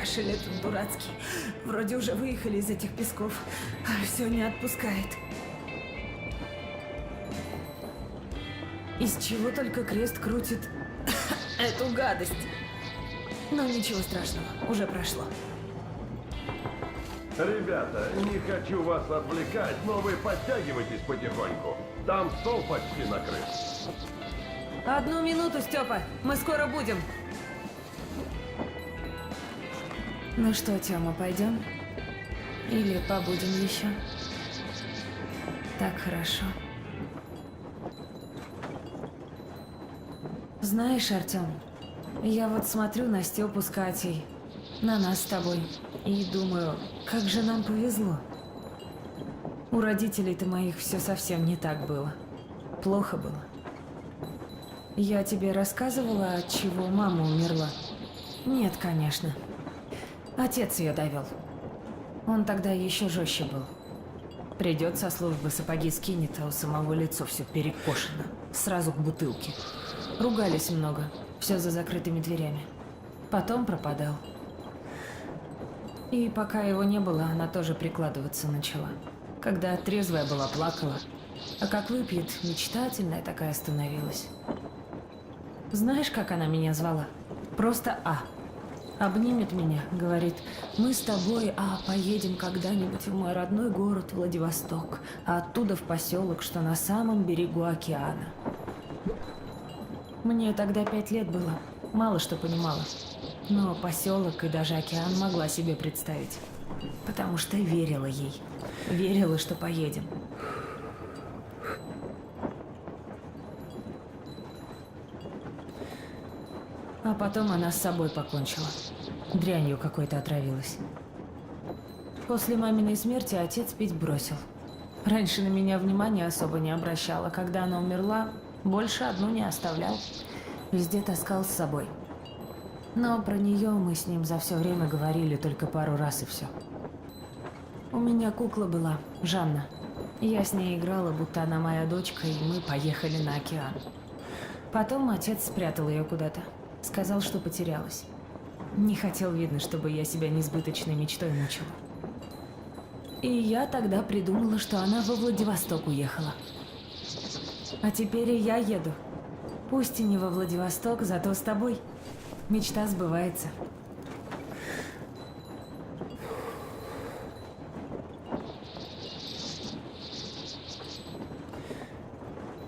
кашель этот дурацкий. Вроде уже выехали из этих песков, а все не отпускает. Из чего только крест крутит эту гадость. Но ничего страшного, уже прошло. Ребята, не хочу вас отвлекать, но вы подтягивайтесь потихоньку. Там стол почти накрыт. 1 минуту, Степа, мы скоро будем. Ну что, Тёма, пойдем? Или побудем еще? Так хорошо. Знаешь, Артём, я вот смотрю на Степу с Катей, на нас с тобой, и думаю, как же нам повезло. У родителей-то моих все совсем не так было. Плохо было. Я тебе рассказывала, от чего мама умерла? Нет, конечно. Отец ее довел. Он тогда еще жестче был. Придет со службы, сапоги скинет, а у самого лицо все перекошено. Сразу к бутылке. Ругались много, все за закрытыми дверями. Потом пропадал. И пока его не было, она тоже прикладываться начала. Когда трезвая была, плакала. А как выпьет, мечтательная такая становилась. Знаешь, как она меня звала? Просто А. Обнимет меня, говорит, мы с тобой, поедем когда-нибудь в мой родной город Владивосток, а оттуда в поселок, что на самом берегу океана. Мне тогда 5 лет было, мало что понимала. Но поселок и даже океан могла себе представить. Потому что верила ей. Верила, что поедем. А потом она с собой покончила. Дрянью какой-то отравилась. После маминой смерти отец пить бросил. Раньше на меня внимания особо не обращал, а когда она умерла, больше одну не оставлял. Везде таскал с собой. Но про нее мы с ним за все время говорили только пару раз и все. У меня кукла была, Жанна. Я с ней играла, будто она моя дочка, и мы поехали на океан. Потом отец спрятал ее куда-то. Сказал, что потерялась. Не хотел, видно, чтобы я себя несбыточной мечтой мучила. И я тогда придумала, что она во Владивосток уехала. А теперь и я еду. Пусть и не во Владивосток, зато с тобой. Мечта сбывается.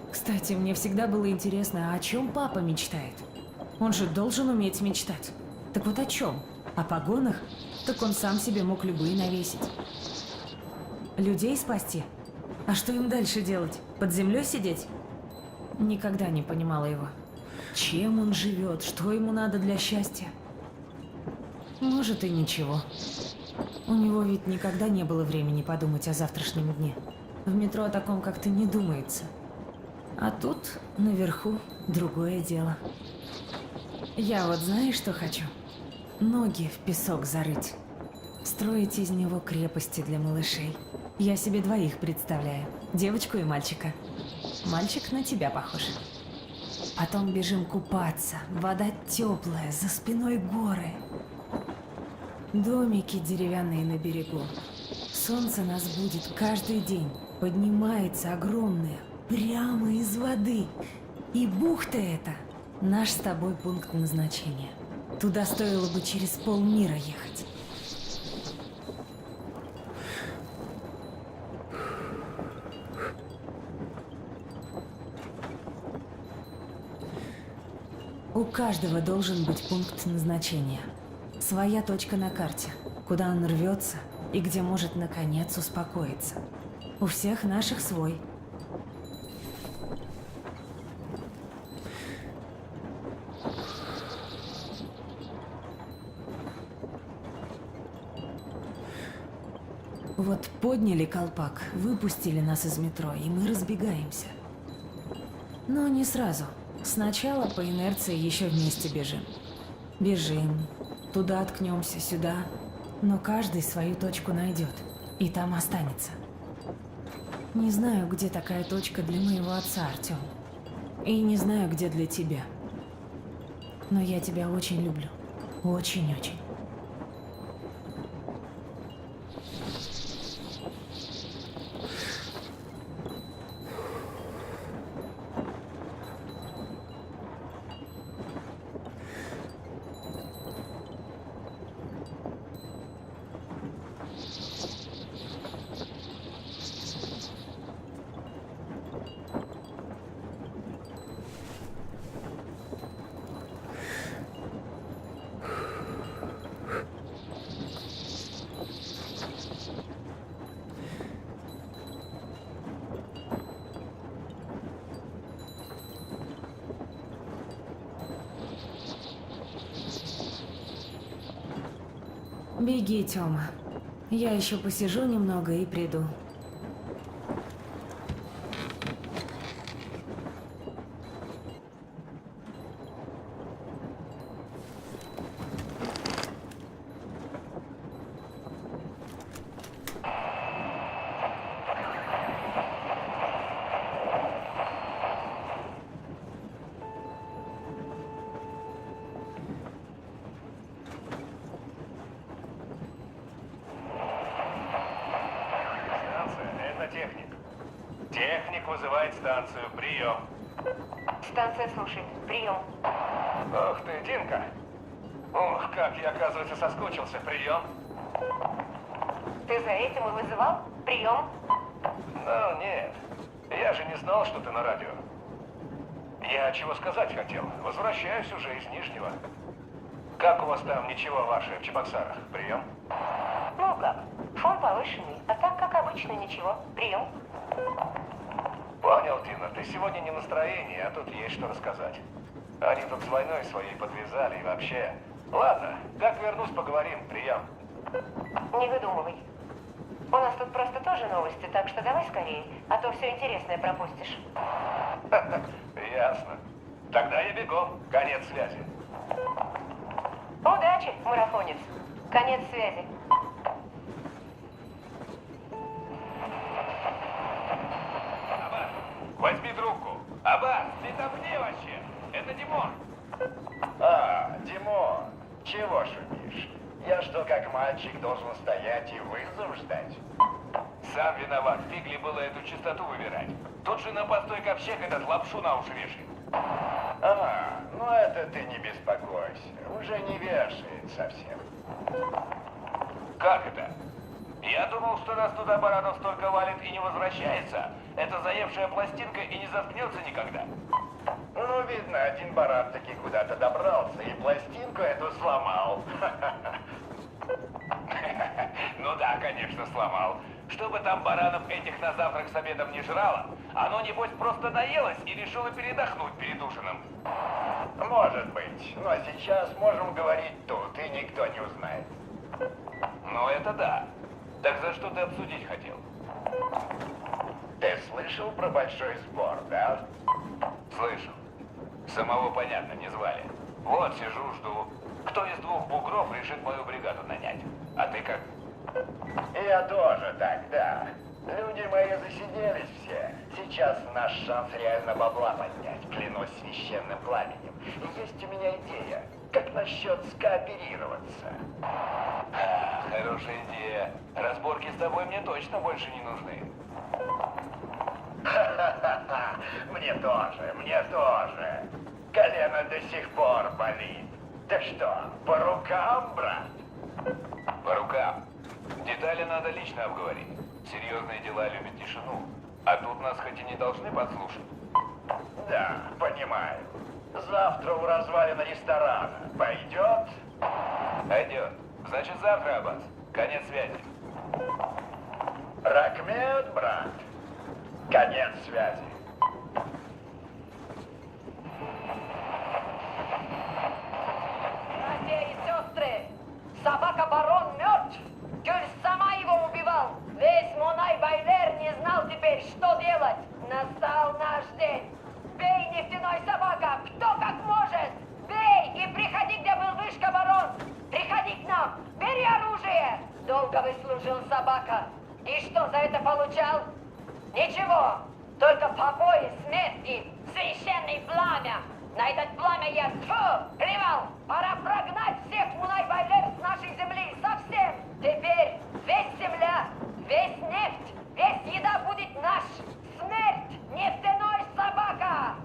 Кстати, мне всегда было интересно, о чем папа мечтает? Он же должен уметь мечтать. Так вот о чем? О погонах? Так он сам себе мог любые навесить. Людей спасти? А что им дальше делать? Под землей сидеть? Никогда не понимала его. Чем он живет? Что ему надо для счастья? Может и ничего. У него ведь никогда не было времени подумать о завтрашнем дне. В метро о таком как-то не думается. А тут, наверху, другое дело. Я вот знаешь, что хочу? Ноги в песок зарыть. Строить из него крепости для малышей. Я себе 2 представляю. Девочку и мальчика. Мальчик на тебя похож. Потом бежим купаться. Вода теплая, за спиной горы. Домики деревянные на берегу. Солнце нас будет каждый день. Поднимается огромное, прямо из воды. И бухта эта — наш с тобой пункт назначения. Туда стоило бы через полмира ехать. У каждого должен быть пункт назначения. Своя точка на карте, куда он рвется и где может наконец успокоиться. У всех наших свой. Вот подняли колпак, выпустили нас из метро, и мы разбегаемся. Но не сразу. Сначала по инерции еще вместе бежим. Бежим, туда ткнемся, сюда. Но каждый свою точку найдет, и там останется. Не знаю, где такая точка для моего отца, Артем. И не знаю, где для тебя. Но я тебя очень люблю. Очень-очень. Беги, Тёма. Я еще посижу немного и приду. Станция — это техник. Техник вызывает станцию. Прием. Станция слушает. Прием. Ох ты, Динка. Ох, как я, оказывается, соскучился. Прием. Ты за этим и вызывал? Прием. Ну, нет. Я же не знал, что ты на радио. Я чего сказать хотел. Возвращаюсь уже из Нижнего. Как у вас там, ничего ваше, в Чебоксарах? Прием. Ну как? Фон повышенный, а так, как обычно, ничего. Прием. Понял, Дина, ты сегодня не в настроении, а тут есть что рассказать. Они тут с войной своей подвязали и вообще. Ладно, как вернусь, поговорим. Прием. Не выдумывай. У нас тут просто тоже новости, так что давай скорее, а то все интересное пропустишь. Ясно. Тогда я бегу. Конец связи. Удачи, марафонец. Конец связи. Аббас, возьми трубку. Аббас, ты там где вообще? Это Димон. А, Димон, чего шумишь? Я что, как мальчик, должен стоять и вызов ждать? Сам виноват. Фигли было эту частоту выбирать. Тут же на постой ковчег этот лапшу на уши вешает. А, ну это ты не беспокойся. Уже не вешает совсем. Как это? Я думал, что раз туда баранов столько валит и не возвращается, это заевшая пластинка и не заткнется никогда. Ну, видно, один баран таки куда-то добрался и пластинку эту сломал. Ну да, конечно, сломал. Чтобы там баранов этих на завтрак с обедом не жрало, оно, небось, просто наелось и решило передохнуть перед ужином. Может быть, но сейчас можем говорить тут, и никто не узнает. Ну это да. Так за что ты обсудить хотел? Ты слышал про большой сбор, да? Слышал. Самого, понятно, не звали. Вот сижу, жду. Кто из двух бугров решит мою бригаду нанять? А ты как? Я тоже так, да. Люди мои засиделись все. Сейчас наш шанс реально бабла поднять, клянусь священным пламенем. И есть у меня идея, как насчет скооперироваться. Хорошая идея. Разборки с тобой мне точно больше не нужны. Ха-ха-ха, мне тоже. Колено до сих пор болит. Так что, по рукам, брат? По рукам. Детали надо лично обговорить. Серьезные дела любят тишину. А тут нас хоть и не должны подслушать. Да, понимаю. Завтра у развалина ресторана. Пойдет? Пойдет. Значит, завтра, Аббас. Конец связи. Ракмет, брат. Конец связи. Братья и сестры, собака барон мертв. Гюль сама его убивал. Весь Монай-Байлер не знал теперь, что делать. Настал наш день. Бей, нефтяной собака, кто как может. Бей и приходи, где был вышка, барон. Приходи к нам, бери оружие. Долго выслужил собака. И что за это получал? Ничего, только побои, смерть и священное пламя. На этот пламя я плевал. Пора прогнать всех Мунай-Байлер с нашей земли совсем. Теперь весь земля, весь нефть, весь еда будет наш. Смерть, нефтяной собака.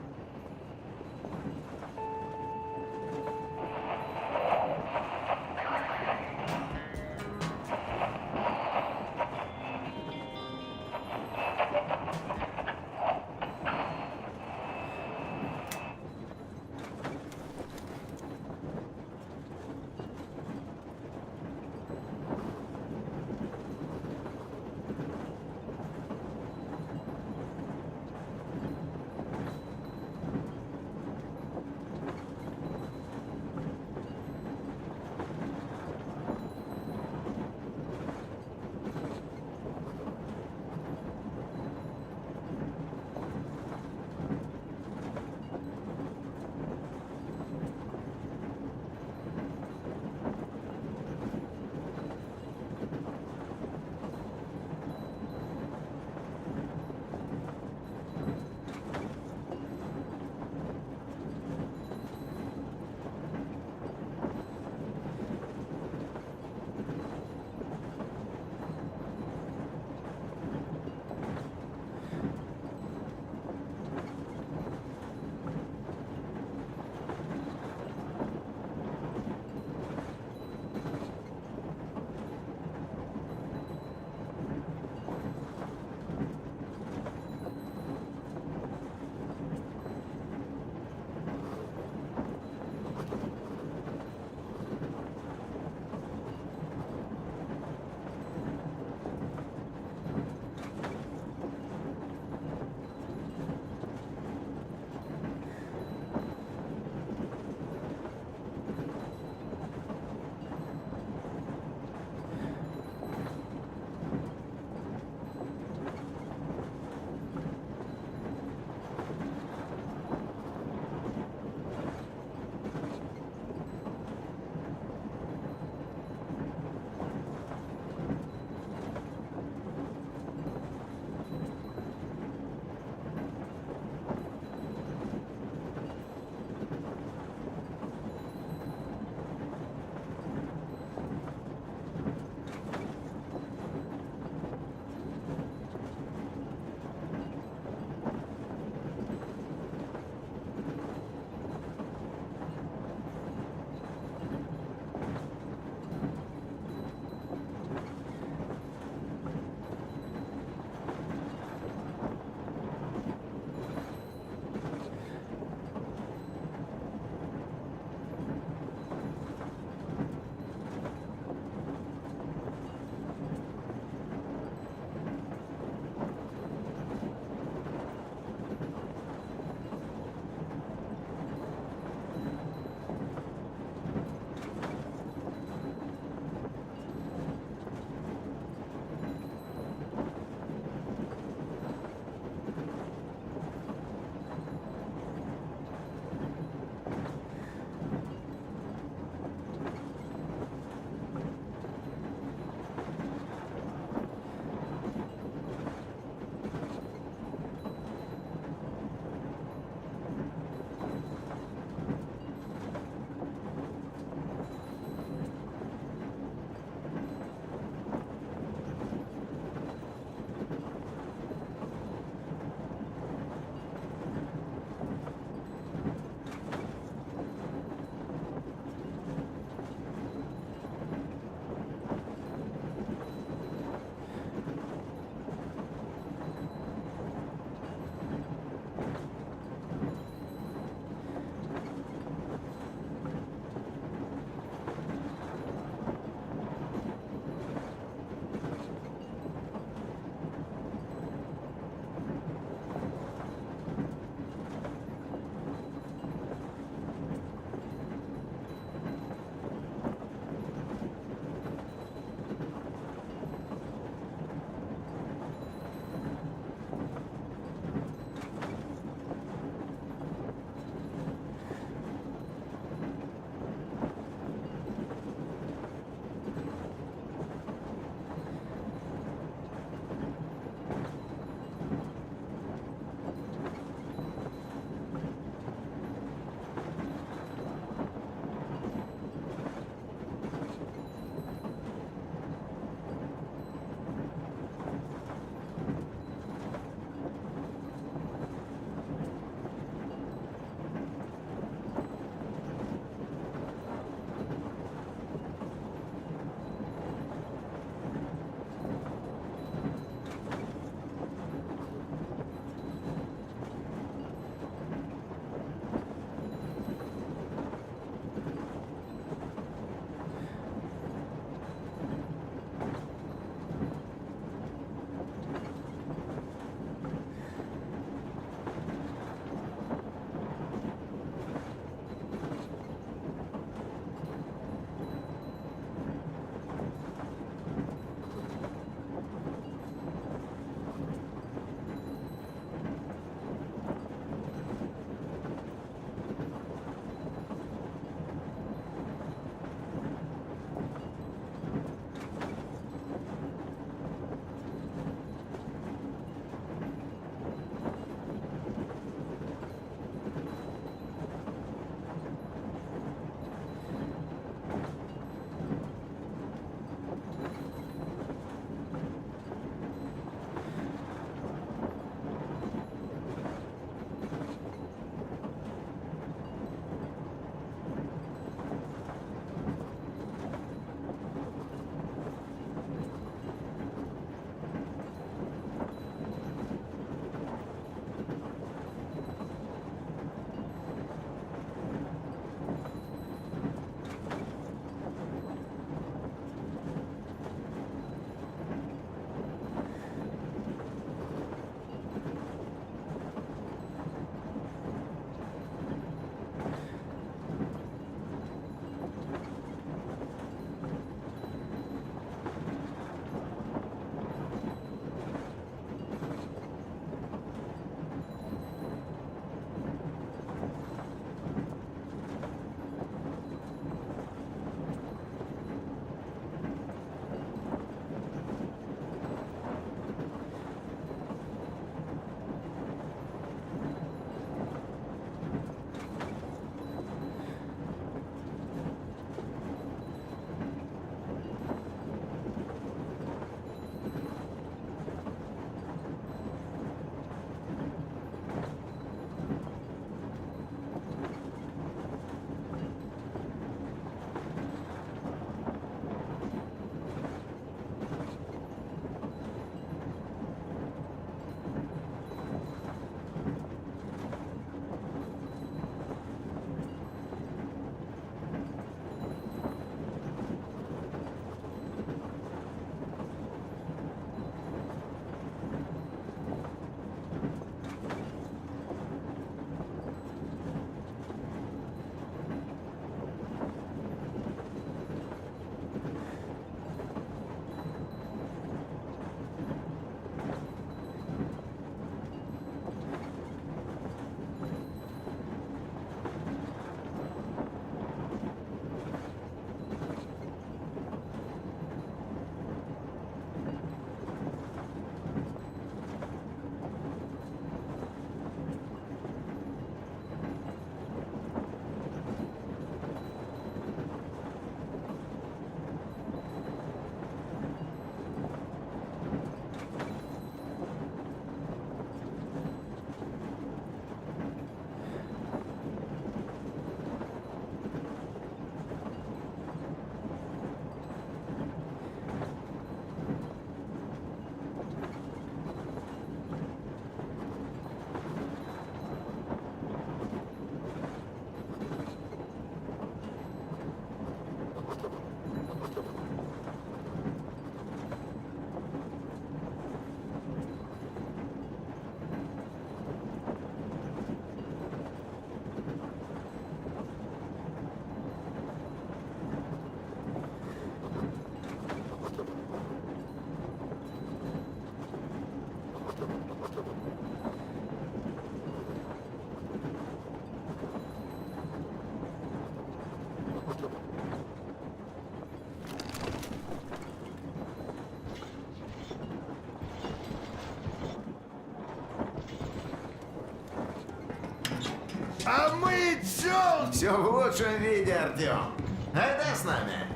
А мы тёлки! Все в лучшем виде, Артем. Айда с нами.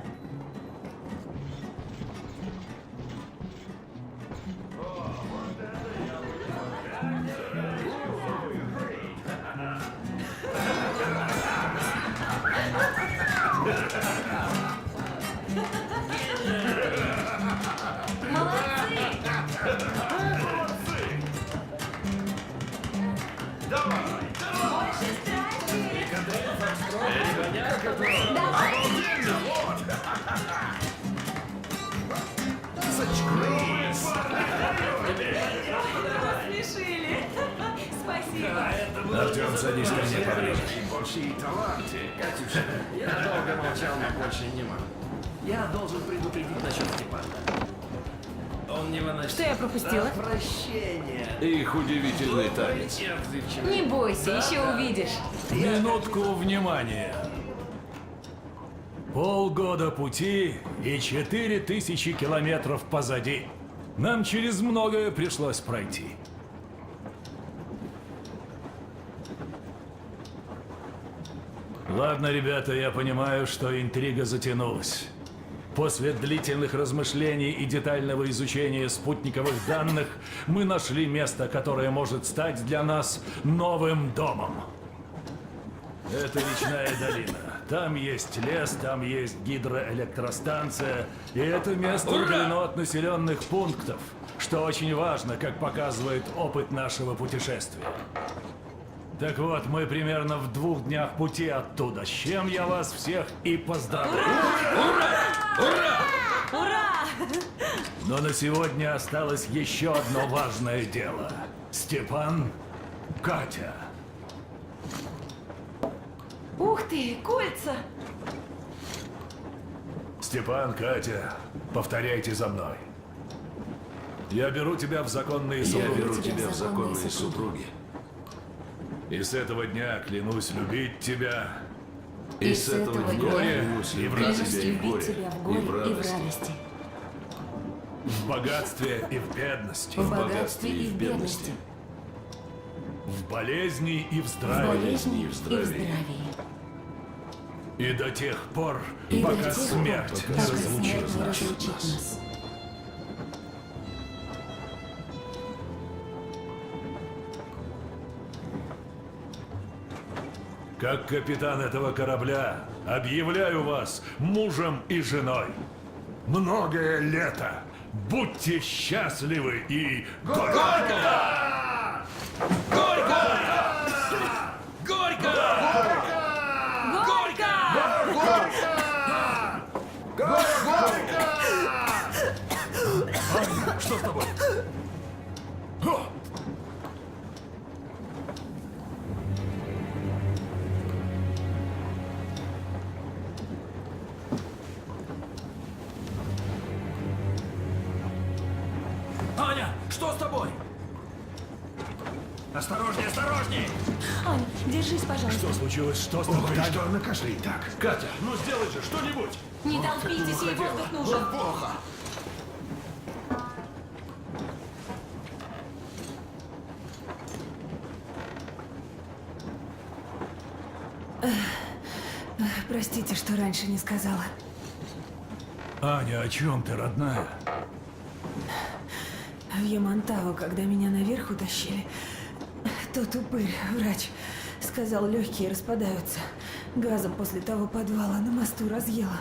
Смешили. Спасибо. Артем, садись ко мне поближе. Большие таланты. Катюша, я долго молчал, но больше не могу. Я должен предупредить насчет Степана. Он не выносит. Что я пропустила? Прощение. Их удивительный танец. Я отзывчивый. Не бойся, еще увидишь. Минутку внимания. Полгода пути и 4000 километров позади. Нам через многое пришлось пройти. Ладно, ребята, я понимаю, что интрига затянулась. После длительных размышлений и детального изучения спутниковых данных мы нашли место, которое может стать для нас новым домом. Это речная долина. Там есть лес, там есть гидроэлектростанция, и это место удалено от населенных пунктов, что очень важно, как показывает опыт нашего путешествия. Так вот, мы примерно в 2 днях пути оттуда, с чем я вас всех и поздравляю. Ура! Но на сегодня осталось еще одно важное дело. Степан, Катя. Ух ты, кольца! Степан, Катя, повторяйте за мной. Я беру тебя в законные супруги. Я беру тебя в законные супруги. И с этого дня клянусь любить тебя И с этого дня горе клянусь и в любить радости, тебя и в горе, и в радости. в богатстве и в бедности, В богатстве и в бедности. в болезни и в В здравии. болезни и в здравии. И до тех пор, пока смерть не разлучит нас. Как капитан этого корабля, объявляю вас мужем и женой. Многое лето. Будьте счастливы и горько! Аня, что с тобой? О! Аня, что с тобой? Осторожней, осторожней! Аня, держись, пожалуйста. Что случилось? Что с тобой? Что она кашляет так? Катя, ну сделай же что-нибудь! Не толпитесь, ей воздух нужен. Плохо. Простите, что раньше не сказала. Аня, о чем ты, родная? В Ямантау, когда меня наверх утащили, тот упырь, врач, сказал, легкие распадаются. Газом после того подвала на мосту разъела.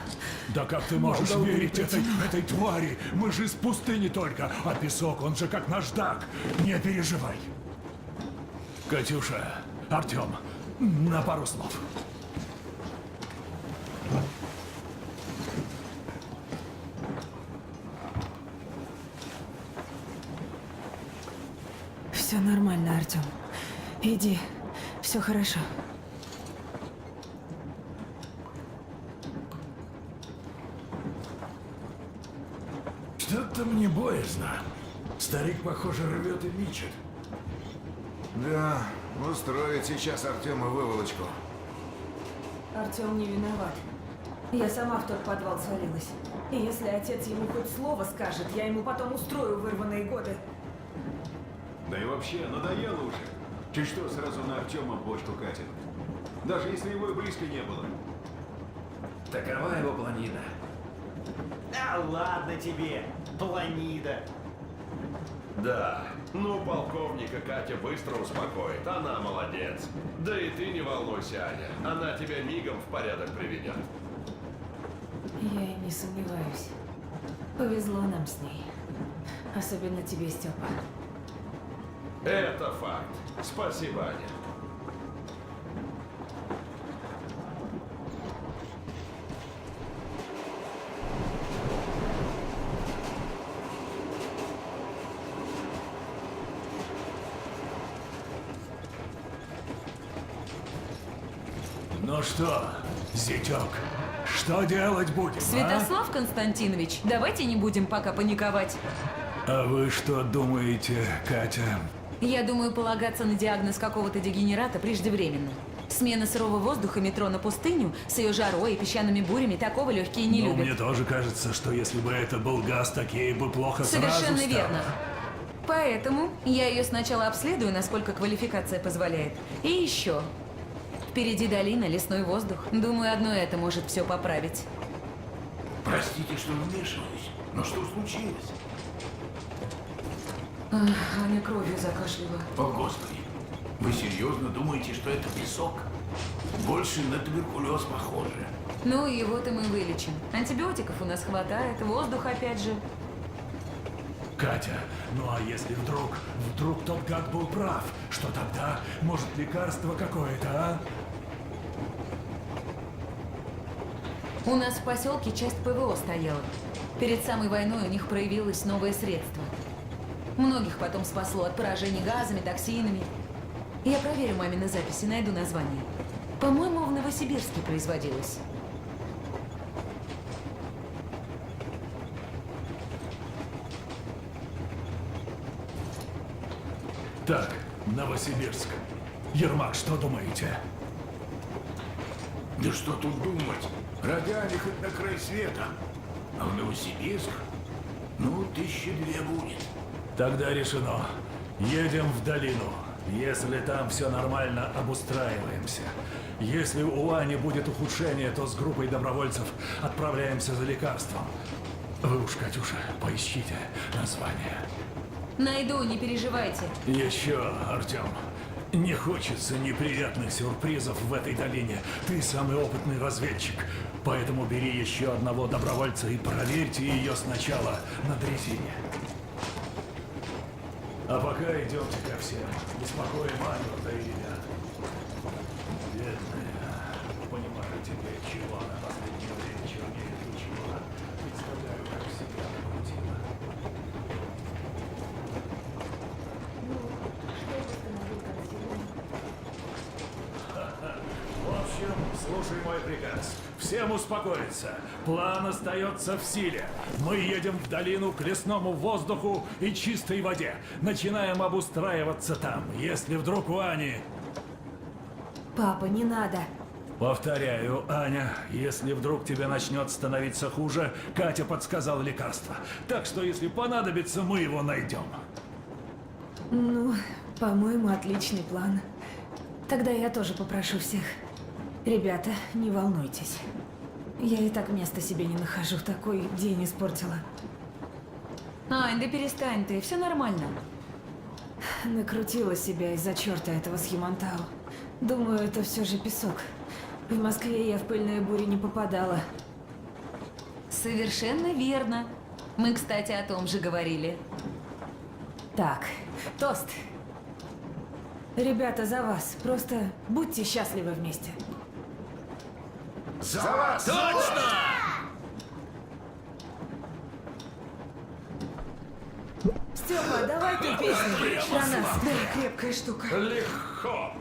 Да как ты можешь верить этой твари? Мы же из пустыни только, а песок, он же как наждак. Не переживай. Катюша, Артем, на пару слов. Все нормально, Артем. Иди, все хорошо. Что-то мне боязно. Старик, похоже, рвет и мечет. Да, устроит сейчас Артему выволочку. Артем не виноват. Я сама в тот подвал свалилась. И если отец ему хоть слово скажет, я ему потом устрою вырванные годы. Да и вообще, надоело уже. Ты что, сразу на Артема бочку катит? даже если его и близко не было. Такова его планида. Да ладно тебе, планида. Да, ну полковника Катя быстро успокоит, она молодец. Да и ты не волнуйся, Аня, она тебя мигом в порядок приведет. Я и не сомневаюсь. Повезло нам с ней. Особенно тебе, Степа. Это факт. Спасибо, Аня. Ну что, зятек, что делать будем, Святослав Константинович, давайте не будем пока паниковать. А вы что думаете, Катя? Я думаю, полагаться на диагноз какого-то дегенерата преждевременно. Смена сырого воздуха метро на пустыню с ее жарой и песчаными бурями такого легкие не Ну, любят. мне тоже кажется, что если бы это был газ, такие бы плохо Совершенно сразу стало. верно. Поэтому я ее сначала обследую, насколько квалификация позволяет. И еще. Впереди долина, лесной воздух. Думаю, одно это может все поправить. Простите, что вмешиваюсь, но что случилось? Аня кровью закашляла. О, Господи, вы серьезно думаете, что это песок? Больше на туберкулез похоже. Ну и вот и мы вылечим. Антибиотиков у нас хватает, воздух опять же. Катя, ну а если вдруг тот гад был прав, что тогда? Может, лекарство какое-то, а? У нас в поселке часть ПВО стояла. Перед самой войной у них проявилось новое средство. Многих потом спасло от поражений газами, токсинами. Я проверю мамины записи, найду название. По-моему, в Новосибирске производилось. Так, Новосибирск. Ермак, что думаете? Да что тут думать? Рогами хоть на край света. А в Новосибирск? Ну, 1002 будет. Тогда решено. Едем в долину. Если там все нормально, обустраиваемся. Если у Ани будет ухудшение, то с группой добровольцев отправляемся за лекарством. Вы уж, Катюша, поищите название. Найду, не переживайте. Еще, Артем, не хочется неприятных сюрпризов в этой долине. Ты самый опытный разведчик. Поэтому бери еще одного добровольца и проверьте ее сначала на дрезине. А пока идемте ко всем. Успокоим Аню, да и ребят. Бедная. Понимаю теперь, чего она в последнее время чернее тучего. Представляю, как себя накрутила. В общем, слушай мой приказ. Всем успокоиться. План остается в силе. Мы едем в долину к лесному воздуху и чистой воде. Начинаем обустраиваться там. Если вдруг у Ани... Папа, не надо. Повторяю, Аня, если вдруг тебе начнет становиться хуже, Катя подсказала лекарство. Так что, если понадобится, мы его найдем. Ну, по-моему, отличный план. Тогда я тоже попрошу всех. Ребята, не волнуйтесь. Я и так места себе не нахожу, такой день испортила. Ань, да перестань ты, все нормально. Накрутила себя из-за черта этого Схимантау. Думаю, это все же песок. В Москве я в пыльные бури не попадала. Совершенно верно. Мы, кстати, о том же говорили. Так, тост. Ребята, за вас. Просто будьте счастливы вместе. За вас! Точно! Степа, давай ты песню. Про нас. Да, крепкая штука. Легко.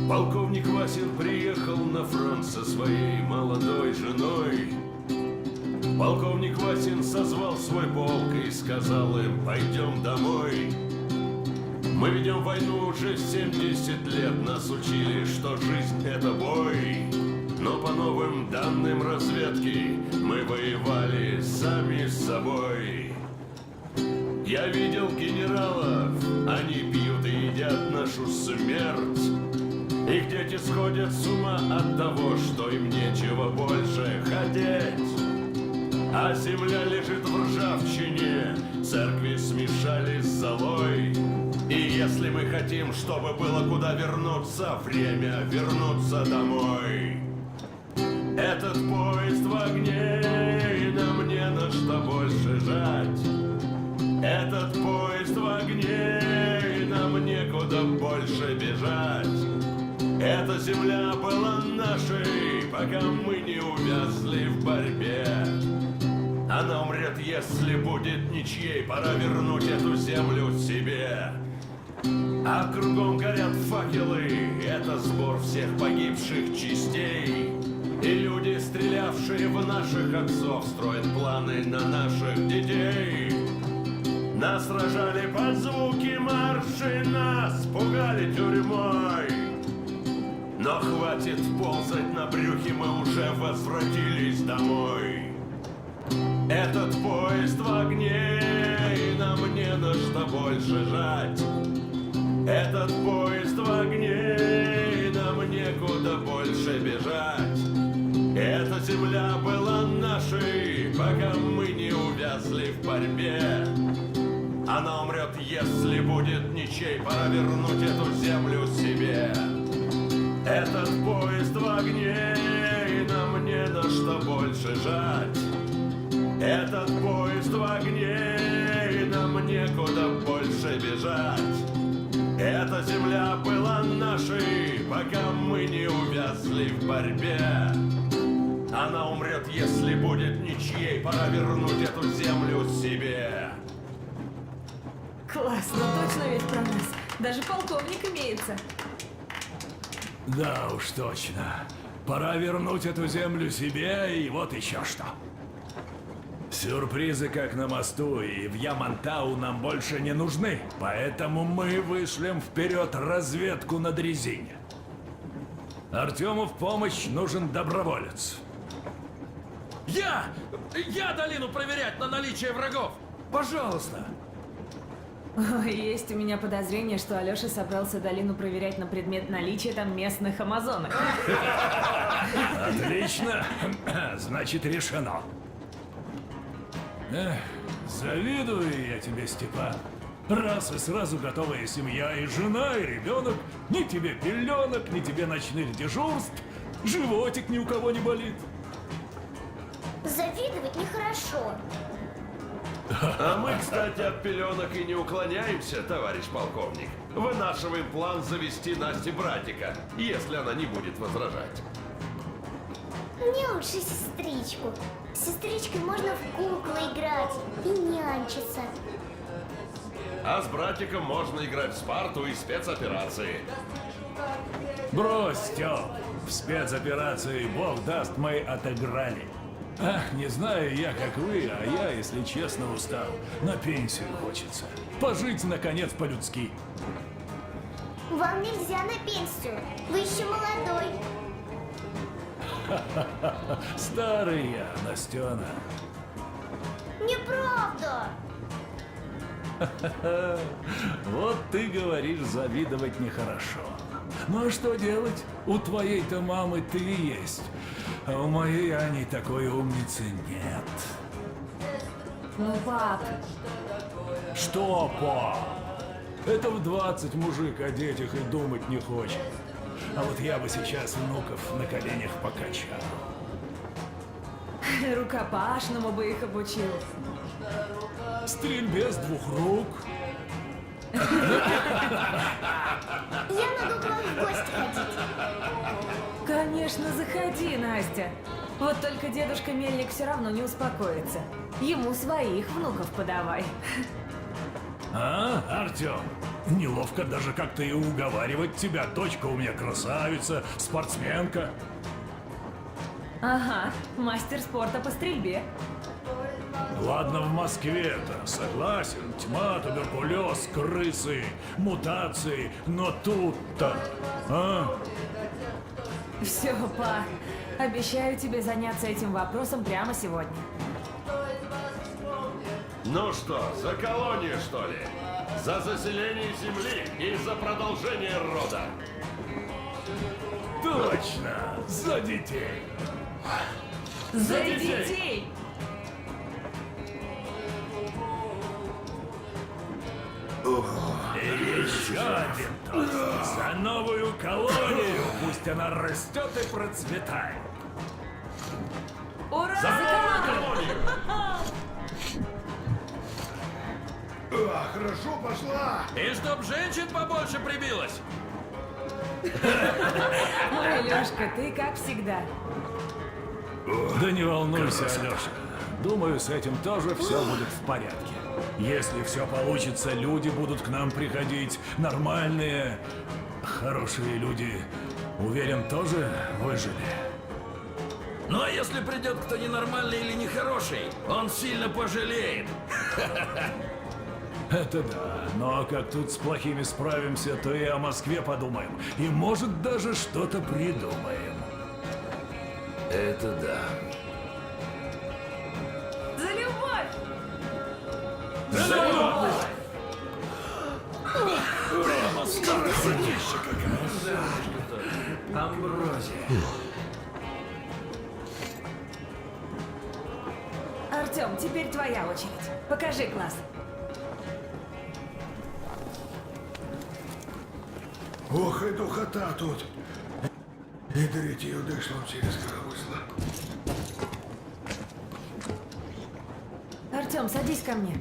Полковник Васин приехал на фронт со своей молодой женой. Полковник Васин созвал свой полк и сказал им: пойдем домой. Мы ведем войну уже 70 лет, нас учили, что жизнь это бой. Но по новым данным разведки мы воевали сами с собой. Я видел генералов, они пьют и едят нашу смерть. Их дети сходят с ума от того, что им нечего больше хотеть. А земля лежит в ржавчине, церкви смешались с золой. И если мы хотим, чтобы было куда вернуться, время вернуться домой. Этот поезд в огне, и нам не на что больше жать. Этот поезд в огне, и нам некуда больше бежать. Эта земля была нашей, пока мы не увязли в борьбе. Она умрет, если будет ничьей, пора вернуть эту землю себе. А кругом горят факелы, это сбор всех погибших частей. И люди, стрелявшие в наших отцов, строят планы на наших детей. Нас сражали под звуки марши, нас пугали тюрьмой. Но хватит ползать на брюхе, мы уже возвратились домой. Этот поезд в огне, и нам не на что больше жать. Этот поезд в огне, и нам некуда больше бежать. Эта земля была нашей, пока мы не увязли в борьбе. Она умрет, если будет ничей, пора вернуть эту землю себе. Этот поезд в огне, и нам не на что больше жать. Этот поезд в огне, и нам некуда больше бежать. Эта земля была нашей, пока мы не увязли в борьбе. Она умрет, если будет ничьей, пора вернуть эту землю себе. Классно, точно ведь про нас. Даже полковник имеется. Да уж точно. Пора вернуть эту землю себе, и вот еще что. Сюрпризы как на мосту, и в Ямантау нам больше не нужны. Поэтому мы вышлем вперед разведку на дрезине. Артему в помощь нужен доброволец. Я долину проверять на наличие врагов! Пожалуйста! Ой, есть у меня подозрение, что Алёша собрался долину проверять на предмет наличия там местных амазонок. Отлично. Значит, решено. Эх, завидую я тебе, Степан. Раз и сразу готовая семья, и жена, и ребенок. Ни тебе пеленок, ни тебе ночных дежурств. Животик ни у кого не болит. Завидовать нехорошо. А мы, кстати, от пеленок и не уклоняемся, товарищ полковник. Вынашиваем план завести Насте братика, если она не будет возражать. Мне лучше сестричку. С сестричкой можно в куклы играть и нянчиться. А с братиком можно играть в Спарту и спецоперации. Брось, Степ. В спецоперации, бог даст, мы отыграли. Ах, не знаю я, как вы, а я, если честно, устал. На пенсию хочется. Пожить, наконец, по-людски. Вам нельзя на пенсию. Вы еще молодой. Старый я, Настена. Неправда. Вот ты говоришь, завидовать нехорошо. Ну а что делать? У твоей-то мамы ты есть, а у моей Ани такой умницы нет. Ну, пап, Что, пап? Это в 20 мужик о детях и думать не хочет. А вот я бы сейчас внуков на коленях покачал. рукопашному бы их обучил. Стрельбе с двух рук. Я могу к вам в гости ходить. Конечно, заходи, Настя. Вот только дедушка Мельник все равно не успокоится. Ему своих внуков подавай. А, Артем, неловко даже как-то и уговаривать тебя. Дочка у меня красавица, спортсменка. Ага, мастер спорта по стрельбе. Ладно, в Москве-то, согласен, тьма, туберкулез, крысы, мутации, но тут-то, а? Все, па. Обещаю тебе заняться этим вопросом прямо сегодня. Ну что, за колонию, что ли? За заселение земли и за продолжение рода. Точно, за детей. За детей! И еще один тост за новую колонию, пусть она растет и процветает. Ура! За новую колонию! Хорошо пошла. И чтоб женщин побольше прибилось. Ой, Лёшка, ты как всегда. Да не волнуйся, Алёша. Думаю, с этим тоже все будет в порядке. Если все получится, люди будут к нам приходить. Нормальные, хорошие люди. Уверен, тоже выжили. Ну а если придет кто ненормальный или нехороший, он сильно пожалеет. Это да. Но как тут с плохими справимся, то и о Москве подумаем. И может даже что-то придумаем. Это да. За любовь! За любовь! Прямо старосадище какая. Амброзия. Артём, теперь твоя очередь. Покажи класс. Ох, и духота тут. И дритье дышло через коромысло. Артём, садись ко мне.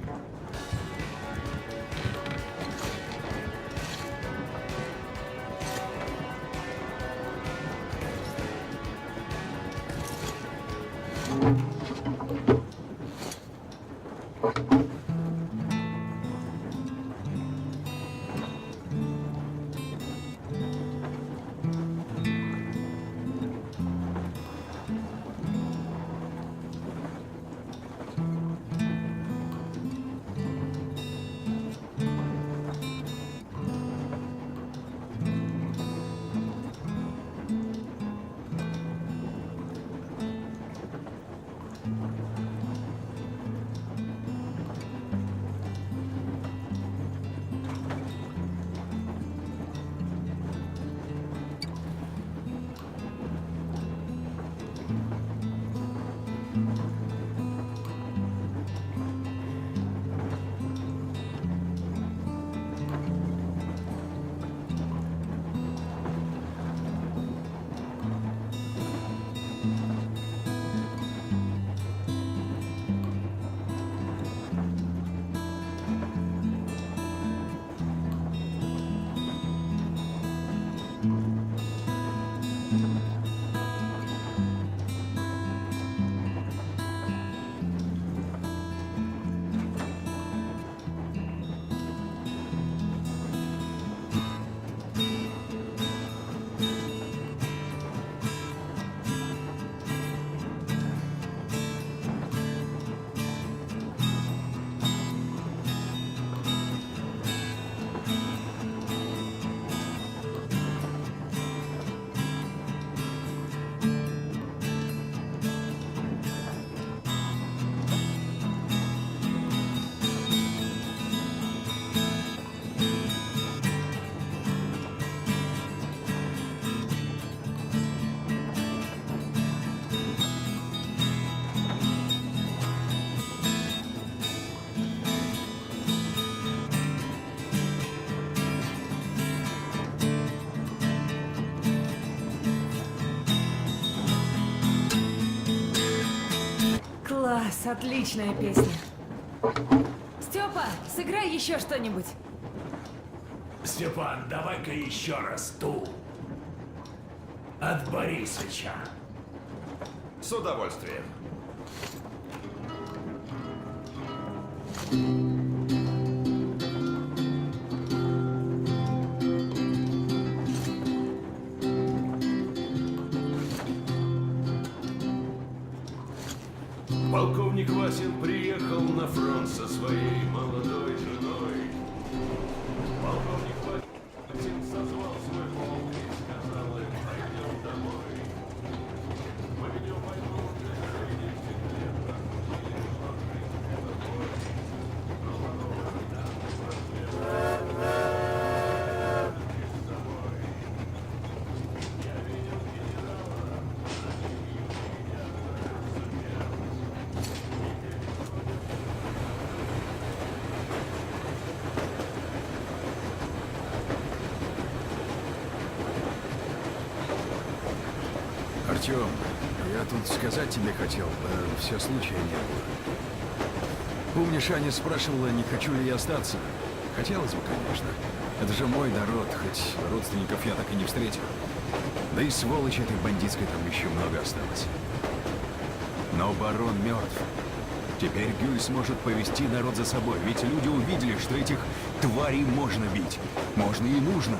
Класс, отличная песня. Степа, сыграй еще что-нибудь. Степан, давай-ка еще раз ту. От Борисыча. С удовольствием. Полковник Васин приехал на фронт со своей молодой женой. Полковник Васин созвал свой полк и сказал им: пойдем домой. Мы ведем войну уже 70 лет, нас учили, что жизнь — это бой. Но потом нам с собой. Я видел генерала, Артем, я тут сказать тебе хотел, да все случая не было. Помнишь, Аня спрашивала, не хочу ли я остаться? Хотелось бы, конечно. Это же мой народ, хоть родственников я так и не встретил. Да и сволочи этой бандитской там еще много осталось. Но барон мертв. Теперь Гюль сможет повести народ за собой, ведь люди увидели, что этих тварей можно бить. Можно и нужно.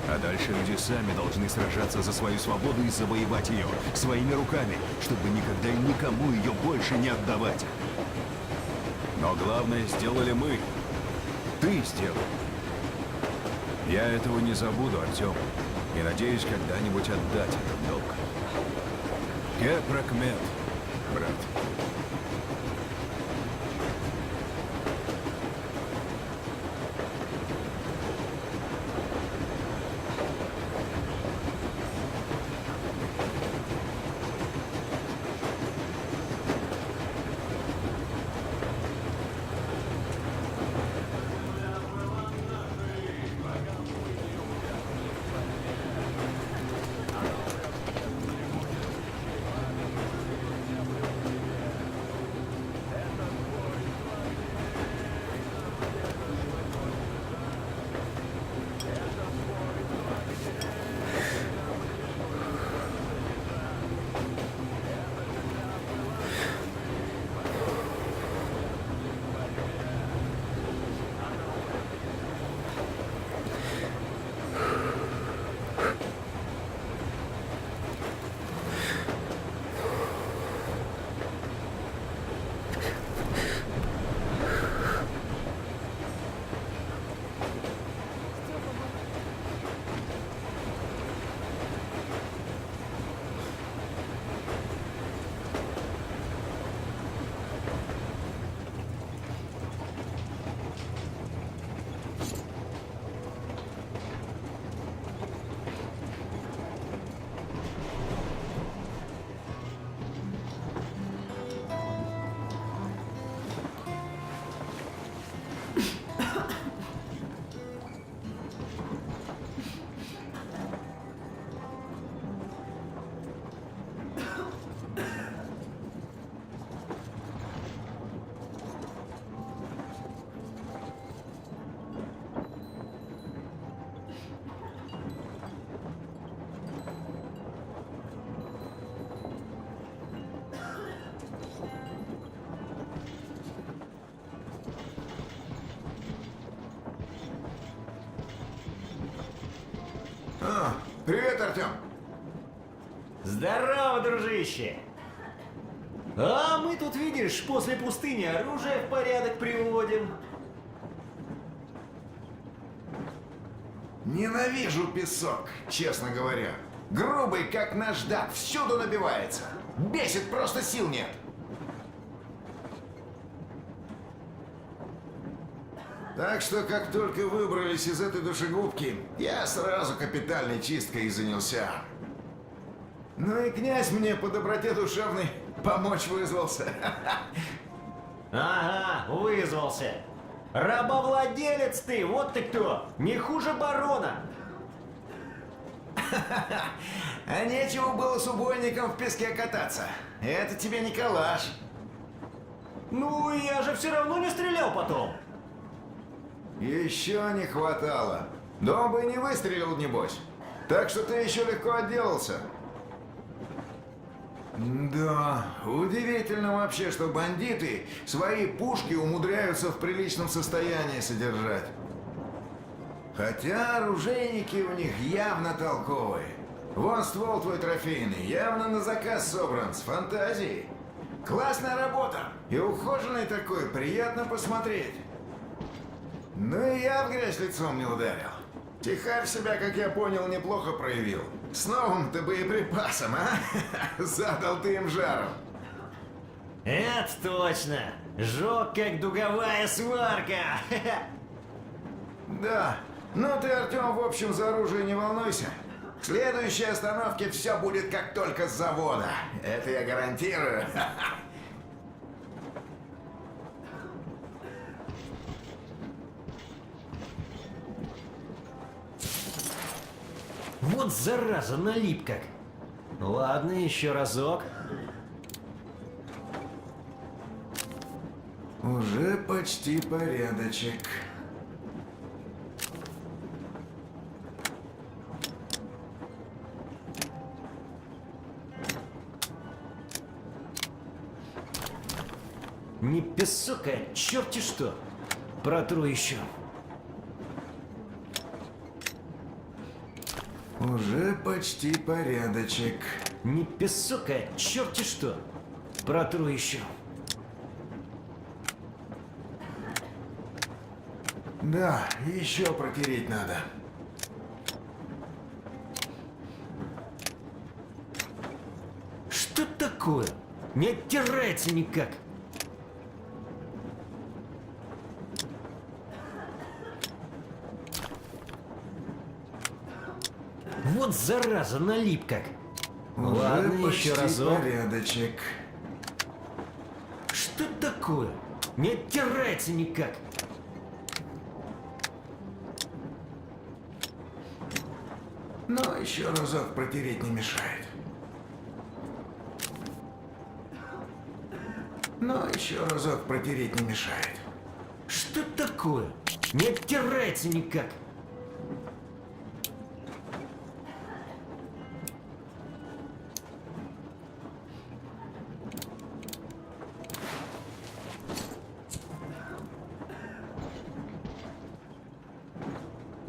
А дальше люди сами должны сражаться за свою свободу и завоевать ее своими руками, чтобы никогда и никому ее больше не отдавать. Но главное сделали мы. Ты сделал. Я этого не забуду, Артем. И надеюсь когда-нибудь отдать этот долг. Кепракмет, брат. Привет, Артем. Здорово, дружище! А мы тут, видишь, после пустыни оружие в порядок приводим. Ненавижу песок, честно говоря. Грубый, как наждак, всюду набивается. Бесит, просто сил нет. Так что, как только выбрались из этой душегубки, я сразу капитальной чисткой и занялся. Ну и князь мне по доброте душевной помочь вызвался. Ага, вызвался. Рабовладелец ты, вот ты кто! Не хуже барона! А нечего было с убойником в песке кататься. Это тебе не калаш. Ну, я же все равно не стрелял потом. Еще не хватало. Дом бы не выстрелил, небось. Так что ты еще легко отделался. Да, удивительно вообще, что бандиты свои пушки умудряются в приличном состоянии содержать. Хотя оружейники у них явно толковые. Вон ствол твой трофейный, явно на заказ собран, с фантазией. Классная работа. И ухоженный такой, приятно посмотреть. Ну и я в грязь лицом не ударил. Тихарь себя, как я понял, неплохо проявил. С новым-то боеприпасом, а? Задал ты им жару. Это точно! Жёг, как дуговая сварка! Да. Ну ты, Артем, в общем, за оружие не волнуйся. К следующей остановке все будет как только с завода. Это я гарантирую. Вот зараза, налип как! Ладно, еще разок. Уже почти порядочек. Не песок, а черти что! Протру еще. Уже почти порядочек. Не песок, а черти что! Протру еще. Да, еще протереть надо. Что такое? Не оттирается никак. Вот зараза, налип как. Уже Ладно, почти еще разок. порядочек. Что такое? Не оттирается никак. Но еще разок протереть не мешает. Но еще разок протереть не мешает. Что такое? Не оттирается никак.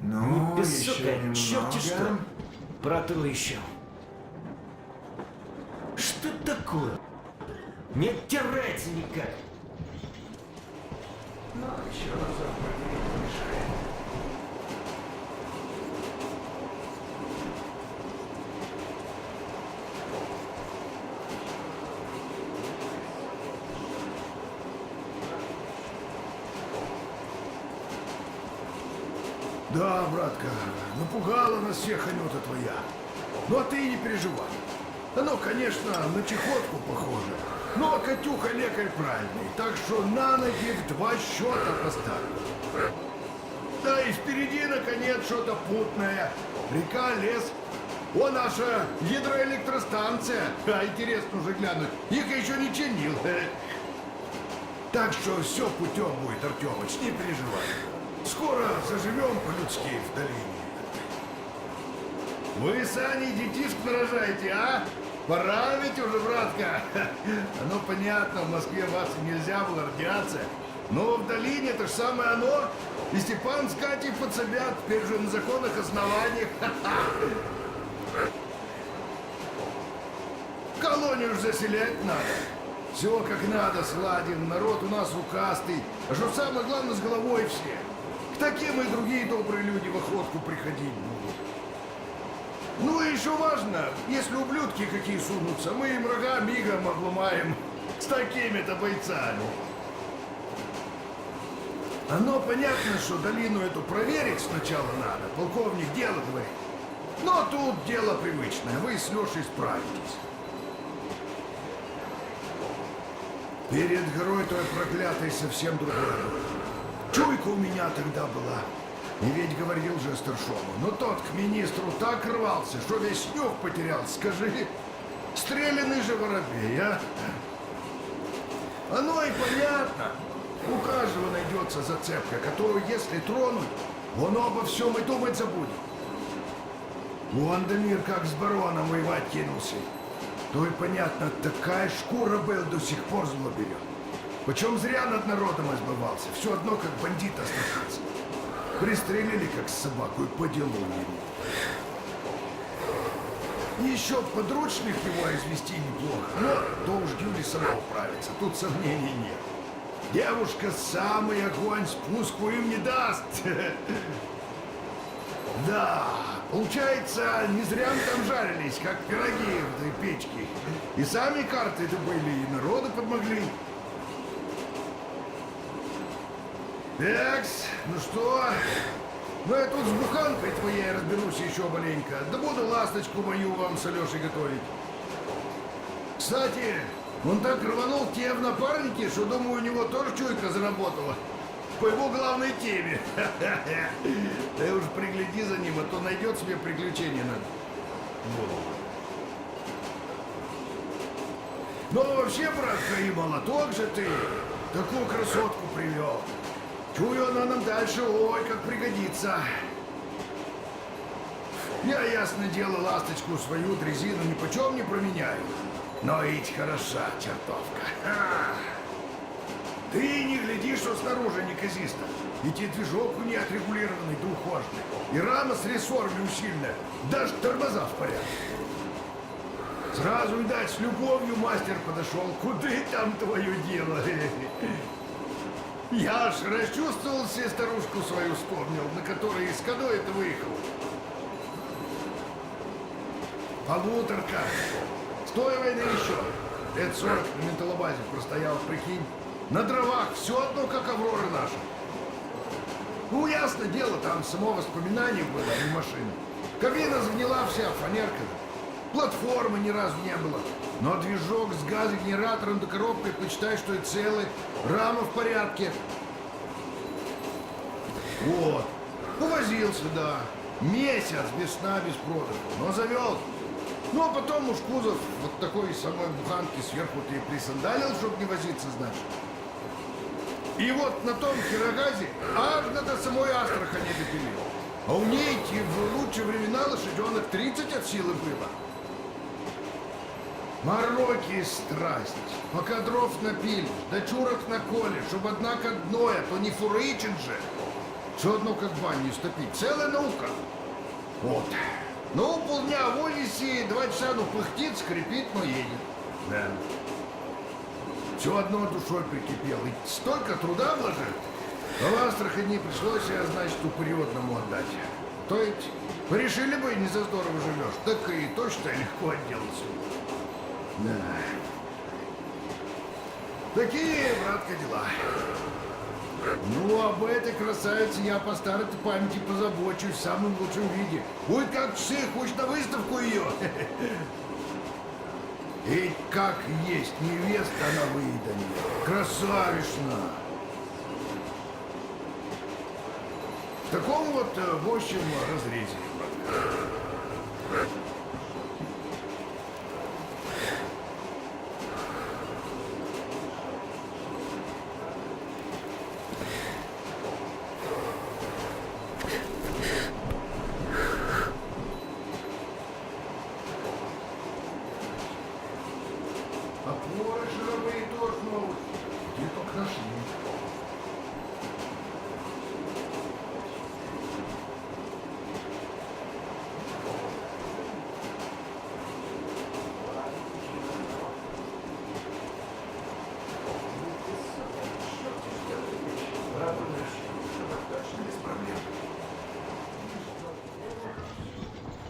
Ну, Песок, еще а черти что. немного. Протру еще. Что такое? Не оттирается никак. Но еще разок протереть не мешает. Да, братка, напугала нас всех Анюта твоя. Ну а ты не переживай. Оно, конечно, на чехотку похоже. Но Катюха лекарь правильный, так что на ноги в 2 счета поставил. Да и впереди, наконец, что-то путное. Река, лес. О, наша гидроэлектростанция. А интересно уже глянуть. Их еще не чинил. Так что все путем будет, Артемыч, не переживай. Скоро заживем по-людски в долине. Вы, Саня, детишек нарожаете, а? Пора ведь уже, братка. Ну, понятно, в Москве вас и нельзя было радиация. Но в долине это ж самое оно. И Степан с Катей подсобят, теперь же на законных основаниях. Колонию ж заселять надо. Все как надо сладим, народ у нас рукастый. А что самое главное, с головой все. К таким и другие добрые люди в охотку приходить будут. Ну и еще важно, если ублюдки какие сунутся, мы им рога мигом обломаем с такими-то бойцами. Оно понятно, что долину эту проверить сначала надо, полковник дело говорит. Но тут дело привычное, вы с Лешей справитесь. Перед горой той проклятой совсем другое. Чуйка у меня тогда была. И ведь говорил же старшому, но тот к министру так рвался, что весь нюх потерял, скажи. Стреляный же воробей, а? Оно и понятно. У каждого найдется зацепка, которую, если тронуть, он обо всем и думать забудет. У Андамир как с бароном воевать кинулся. То и понятно, такая шкура был, до сих пор зло берет. Причем зря над народом избывался, все одно как бандит остался. Пристрелили как собаку и по делу ему. Еще подручных его извести неплохо, но то уж Юля сама управится, тут сомнений нет. Девушка самый огонь спуску им не даст. Да, получается, не зря мы там жарились, как пироги в этой печке. И сами карты это были, и народу подмогли. Экс, ну что? Ну я тут с буханкой твоей разберусь еще маленько. Да буду ласточку мою вам с Алешей готовить. Кстати, он так рванул те в напарнике, что, думаю, у него тоже чуйка заработала. По его главной теме. Ты уж пригляди за ним, а то найдет себе приключения надо. Но вообще, братка, и молоток же ты. Такую красотку привел. Чую, она нам дальше, ой, как пригодится. Я, ясное дело, ласточку свою дрезину ни почем не променяю. Но ведь хороша чертовка. Ты не гляди, что снаружи неказисто. Ведь и движок у нее отрегулированный, да ухоженный. И рама с рессорами усиленная. Даже тормоза в порядке. Сразу, видать, с любовью мастер подошел. Куды там твое дело? Я аж расчувствовал себе старушку свою вспомнил, на которой из Кадо это выехал. Полуторка. С той войны еще. Лет 40 на металлобазе простоял, прикинь. На дровах все одно, как Аврора наша. Ну, ясно дело, там само воспоминание было, а не машина. Кабина сгнила вся, фанерка. Платформы ни разу не было. Но движок с газогенератором до коробкой, почитай, что и целый. Рама в порядке. Вот. Повозился, да. Месяц без сна, без продыха. Но завел. Ну, а потом уж кузов вот такой самой буханки сверху ты и присандалил, чтобы не возиться, значит. И вот на том Хирогазе аж до самой Астрахани допилил. А у ней в лучшие времена лошаденок 30 от силы было. Мороки и страсть. Пока дров напилишь, дочурок наколешь, чтобы однако дно, а то не фурычит же. Все одно как в бане стопить. Целая наука. Вот. Ну, полдня в Олисе, 2 часа, ну, пыхтит, скрипит, но едет. Да. Все одно душой прикипел. И столько труда вложил. А в Астрахани пришлось, значит, упырю одному отдать. То есть, порешили бы, не за здорово живешь, так и точно легко отделаться. Да. Такие, братка, дела. Ну, об этой красавице я по старой памяти позабочусь в самом лучшем виде. Ой, как часы, хочешь на выставку ее? И как есть невеста она выеданье. Красавишна. В таком вот, в общем, разрезе, братка.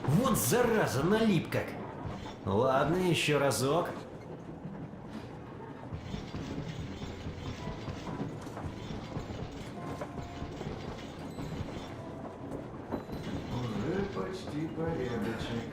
Вот зараза, налип как. Ладно, еще разок. Уже почти порядочек.